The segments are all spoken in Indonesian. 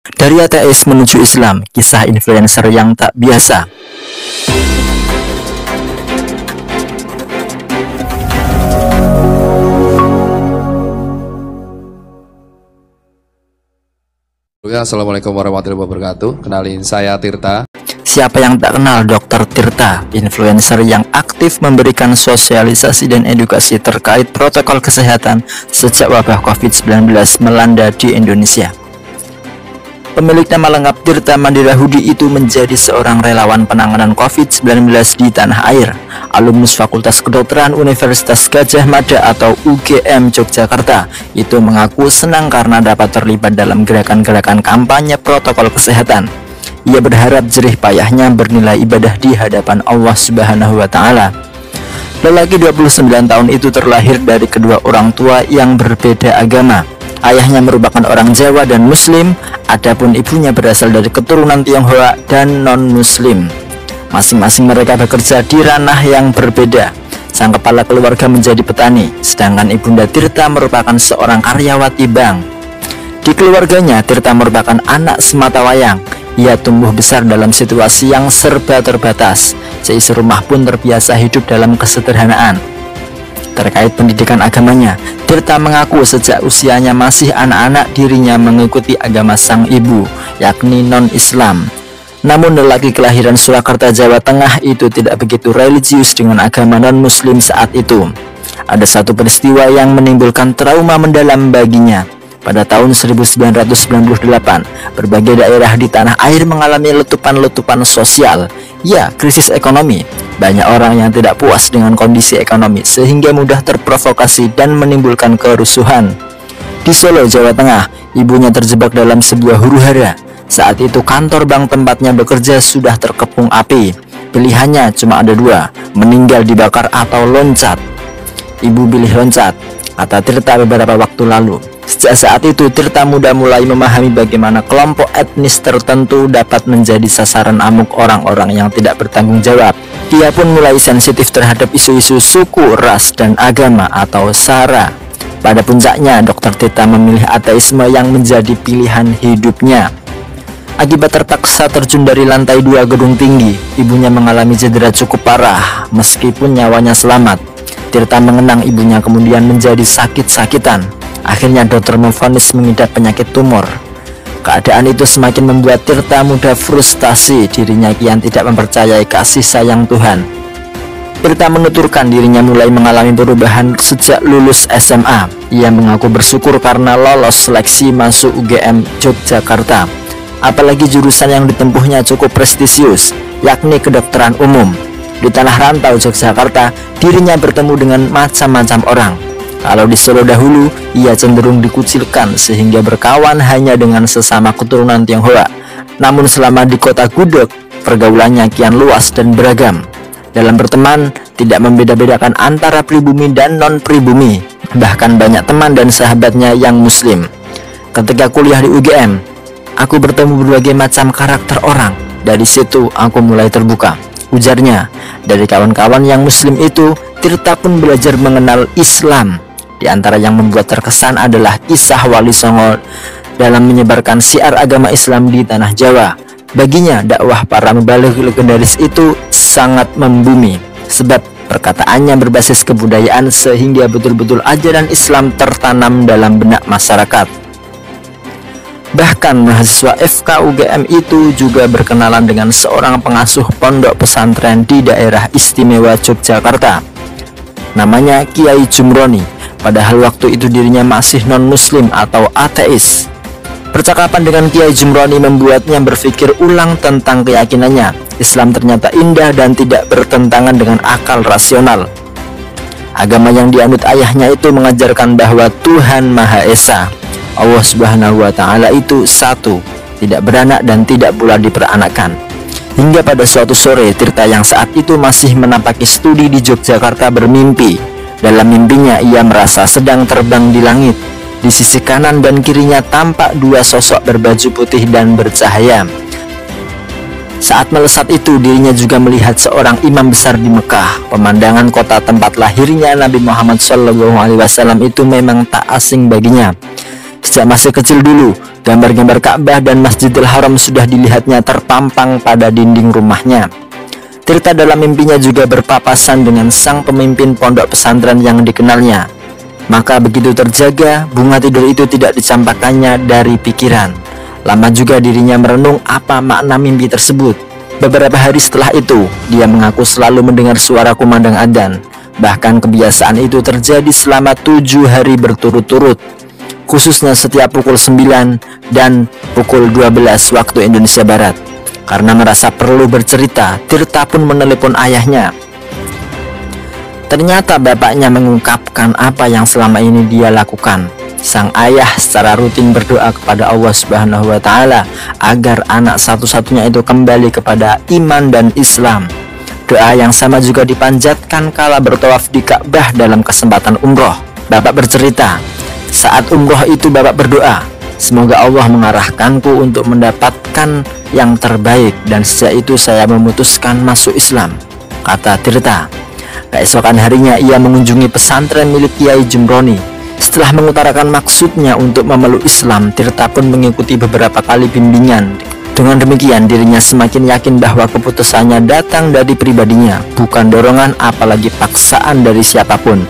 Dari ateis menuju Islam, kisah influencer yang tak biasa. Assalamualaikum warahmatullahi wabarakatuh. Kenalin, saya Tirta. Siapa yang tak kenal Dr. Tirta, influencer yang aktif memberikan sosialisasi dan edukasi terkait protokol kesehatan sejak wabah COVID-19 melanda di Indonesia. Pemilik nama lengkap Tirta Mandira Hudi itu menjadi seorang relawan penanganan COVID-19 di tanah air, alumnus Fakultas Kedokteran Universitas Gadjah Mada atau UGM Yogyakarta. Itu mengaku senang karena dapat terlibat dalam gerakan-gerakan kampanye protokol kesehatan. Ia berharap jerih payahnya bernilai ibadah di hadapan Allah Subhanahu wa Ta'ala. Lelaki 29 tahun itu terlahir dari kedua orang tua yang berbeda agama. Ayahnya merupakan orang Jawa dan Muslim, adapun ibunya berasal dari keturunan Tionghoa dan non-Muslim. Masing-masing mereka bekerja di ranah yang berbeda. Sang kepala keluarga menjadi petani, sedangkan ibunda Tirta merupakan seorang karyawati bank. Di keluarganya, Tirta merupakan anak sematawayang. Ia tumbuh besar dalam situasi yang serba terbatas. Seisi rumah pun terbiasa hidup dalam kesederhanaan. Terkait pendidikan agamanya, Tirta mengaku sejak usianya masih anak-anak dirinya mengikuti agama sang ibu, yakni non-Islam. Namun lelaki kelahiran Surakarta, Jawa Tengah itu tidak begitu religius dengan agama non-Muslim saat itu. Ada satu peristiwa yang menimbulkan trauma mendalam baginya. Pada tahun 1998, berbagai daerah di tanah air mengalami letupan-letupan sosial. Ya, krisis ekonomi. Banyak orang yang tidak puas dengan kondisi ekonomi sehingga mudah terprovokasi dan menimbulkan kerusuhan. Di Solo, Jawa Tengah, ibunya terjebak dalam sebuah huru-hara. Saat itu kantor bank tempatnya bekerja sudah terkepung api. Pilihannya cuma ada dua, meninggal dibakar atau loncat. Ibu pilih loncat, kata Tirta beberapa waktu lalu. Sejak saat itu, Tirta muda mulai memahami bagaimana kelompok etnis tertentu dapat menjadi sasaran amuk orang-orang yang tidak bertanggung jawab. Ia pun mulai sensitif terhadap isu-isu suku, ras, dan agama atau SARA. Pada puncaknya, Dr. Tirta memilih ateisme yang menjadi pilihan hidupnya. Akibat terpaksa terjun dari lantai 2 gedung tinggi, ibunya mengalami cedera cukup parah. Meskipun nyawanya selamat, Tirta mengenang ibunya kemudian menjadi sakit-sakitan. Akhirnya dokter memvonis mengidap penyakit tumor. Keadaan itu semakin membuat Tirta muda frustasi. Dirinya kian tidak mempercayai kasih sayang Tuhan. Tirta menuturkan dirinya mulai mengalami perubahan sejak lulus SMA. Ia mengaku bersyukur karena lolos seleksi masuk UGM Yogyakarta. Apalagi jurusan yang ditempuhnya cukup prestisius, yakni kedokteran umum. Di tanah rantau Yogyakarta, dirinya bertemu dengan macam-macam orang. Kalau di Solo dahulu, ia cenderung dikucilkan sehingga berkawan hanya dengan sesama keturunan Tionghoa. Namun selama di kota Gudeg, pergaulannya kian luas dan beragam. Dalam berteman, tidak membeda-bedakan antara pribumi dan non-pribumi. Bahkan banyak teman dan sahabatnya yang Muslim. Ketika kuliah di UGM, aku bertemu berbagai macam karakter orang. Dari situ aku mulai terbuka, ujarnya. Dari kawan-kawan yang Muslim itu, Tirta pun belajar mengenal Islam. Di antara yang membuat terkesan adalah kisah Wali Songo dalam menyebarkan syiar agama Islam di tanah Jawa. Baginya, dakwah para mubaligh legendaris itu sangat membumi, sebab perkataannya berbasis kebudayaan sehingga betul-betul ajaran Islam tertanam dalam benak masyarakat. Bahkan mahasiswa FK UGM itu juga berkenalan dengan seorang pengasuh pondok pesantren di daerah istimewa Yogyakarta. Namanya Kiai Jumroni. Padahal waktu itu dirinya masih non-muslim atau ateis. Percakapan dengan Kiai Jumroni membuatnya berpikir ulang tentang keyakinannya. Islam ternyata indah dan tidak bertentangan dengan akal rasional. Agama yang dianut ayahnya itu mengajarkan bahwa Tuhan Maha Esa, Allah Subhanahu wa Ta'ala itu satu, tidak beranak dan tidak pula diperanakan. Hingga pada suatu sore, Tirta yang saat itu masih menapaki studi di Yogyakarta bermimpi. Dalam mimpinya ia merasa sedang terbang di langit. Di sisi kanan dan kirinya tampak dua sosok berbaju putih dan bercahaya. Saat melesat itu, dirinya juga melihat seorang imam besar di Mekah. Pemandangan kota tempat lahirnya Nabi Muhammad SAW itu memang tak asing baginya. Sejak masih kecil dulu, gambar-gambar Ka'bah dan Masjidil Haram sudah dilihatnya terpampang pada dinding rumahnya. Tirta dalam mimpinya juga berpapasan dengan sang pemimpin pondok pesantren yang dikenalnya. Maka begitu terjaga, bunga tidur itu tidak dicampakkannya dari pikiran. Lama juga dirinya merenung apa makna mimpi tersebut. Beberapa hari setelah itu, dia mengaku selalu mendengar suara kumandang adzan. Bahkan kebiasaan itu terjadi selama 7 hari berturut-turut, khususnya setiap pukul 9 dan pukul 12 waktu Indonesia Barat. Karena merasa perlu bercerita, Tirta pun menelepon ayahnya. Ternyata bapaknya mengungkapkan apa yang selama ini dia lakukan. Sang ayah secara rutin berdoa kepada Allah Subhanahu wa Ta'ala agar anak satu-satunya itu kembali kepada iman dan Islam. Doa yang sama juga dipanjatkan kala bertawaf di Ka'bah dalam kesempatan umroh. Bapak bercerita, saat umroh itu bapak berdoa, semoga Allah mengarahkanku untuk mendapatkan yang terbaik, dan sejak itu saya memutuskan masuk Islam, kata Tirta. Keesokan harinya ia mengunjungi pesantren milik Kiai Jumroni. Setelah mengutarakan maksudnya untuk memeluk Islam, Tirta pun mengikuti beberapa kali bimbingan. Dengan demikian dirinya semakin yakin bahwa keputusannya datang dari pribadinya, bukan dorongan apalagi paksaan dari siapapun.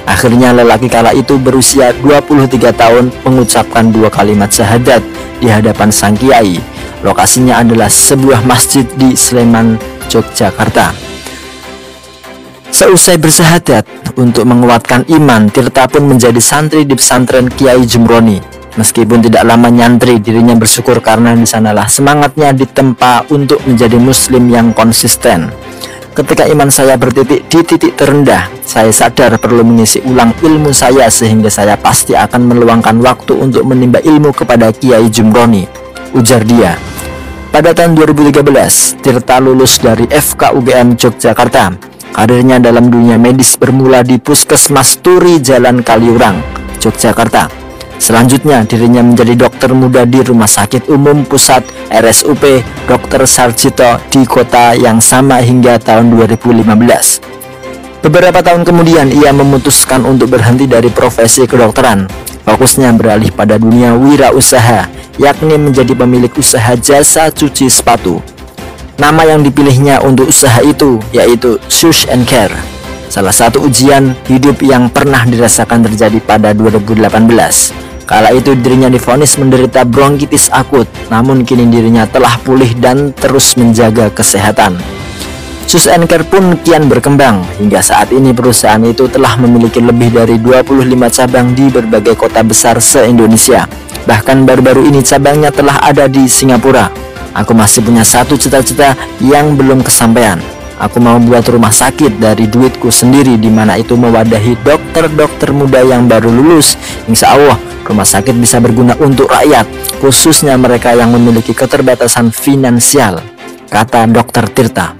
Akhirnya lelaki kala itu berusia 23 tahun mengucapkan 2 kalimat syahadat di hadapan sang kiai. Lokasinya adalah sebuah masjid di Sleman, Yogyakarta. Seusai bersahadat untuk menguatkan iman, Tirta pun menjadi santri di pesantren Kiai Jumroni. Meskipun tidak lama nyantri, dirinya bersyukur karena di sanalah semangatnya ditempa untuk menjadi muslim yang konsisten. Ketika iman saya di titik terendah, saya sadar perlu mengisi ulang ilmu saya sehingga saya pasti akan meluangkan waktu untuk menimba ilmu kepada Kiai Jumroni, ujar dia. Pada tahun 2013, Tirta lulus dari FKUGM Yogyakarta. Karirnya dalam dunia medis bermula di Puskesmas Turi Jalan Kaliurang, Yogyakarta. Selanjutnya dirinya menjadi dokter muda di Rumah Sakit Umum Pusat RSUP Dr. Sarjito di kota yang sama hingga tahun 2015. Beberapa tahun kemudian ia memutuskan untuk berhenti dari profesi kedokteran. Fokusnya beralih pada dunia wirausaha, yakni menjadi pemilik usaha jasa cuci sepatu. Nama yang dipilihnya untuk usaha itu yaitu Shoes and Care. Salah satu ujian hidup yang pernah dirasakan terjadi pada 2018. Kala itu dirinya divonis menderita bronkitis akut, namun kini dirinya telah pulih dan terus menjaga kesehatan. Shoes and Care pun kian berkembang. Hingga saat ini perusahaan itu telah memiliki lebih dari 25 cabang di berbagai kota besar se-Indonesia. Bahkan baru-baru ini cabangnya telah ada di Singapura. Aku masih punya satu cita-cita yang belum kesampaian. Aku mau buat rumah sakit dari duitku sendiri, di mana itu mewadahi dokter-dokter muda yang baru lulus. Insya Allah rumah sakit bisa berguna untuk rakyat, khususnya mereka yang memiliki keterbatasan finansial, kata Dr. Tirta.